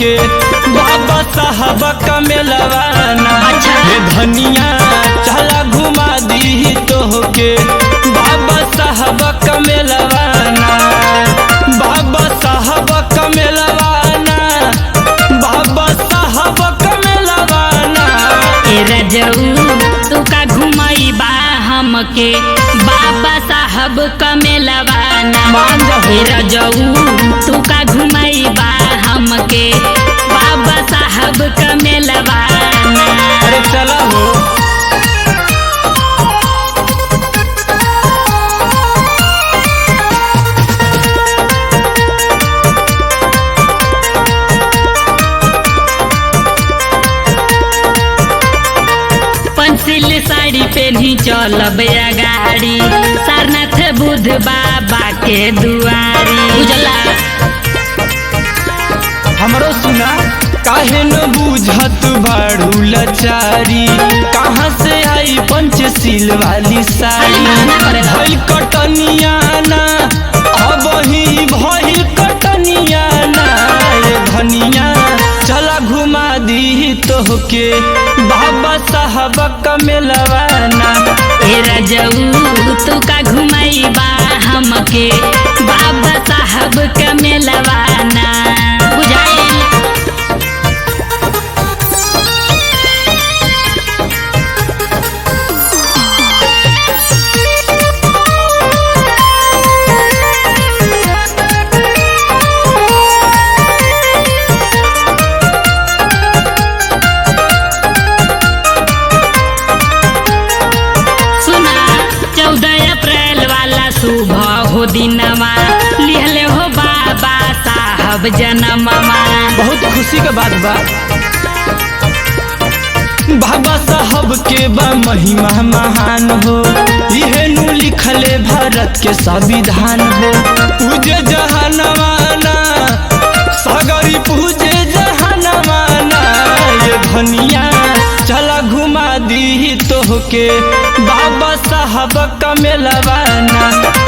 के बाबा साहब का मेलवाना। ये धनिया चला घुमा दी तोहके बाबा साहब का मेलवाना। बाबा साहब का मेलवाना, बाबा साहब का मेलवाना। ए रजऊ तू का घुमाई बा हमके बाबा साहब का मेलवाना। ए रजऊ तू का घुमाई बा हमके बाबा साहब का मेलवाना। अरे चला हो पंचिल साड़ी पहनी चलब गाड़ी सारनाथ बुध बाबा के दुआरी। उजला हमरो सुना काहे न बुझत बाड़ू लाचारी। कहाँ से आई पंचशील वाली साड़ी। भइल कटनियाना अब ही भइल कटनियाना। ये धनिया चला घुमा दी तोहके बाबा साहब का मेलवाना। ए रजऊ तू का घुमाई बा हमके बाबा साहब का मेलवाना। बुझाइल सुबह हो दिनमा लिहले हो बाबा साहब जनममा। बहुत खुशी के बात बा बाबा साहब के बा महिमा महान हो। इहे नु लिखले भारत के संविधान हो। पूजे जहानवाना सागरी पूजे जहानवाना। ये धनिया चला घुमा दी तोहके बाबा साहब का मेलवाना।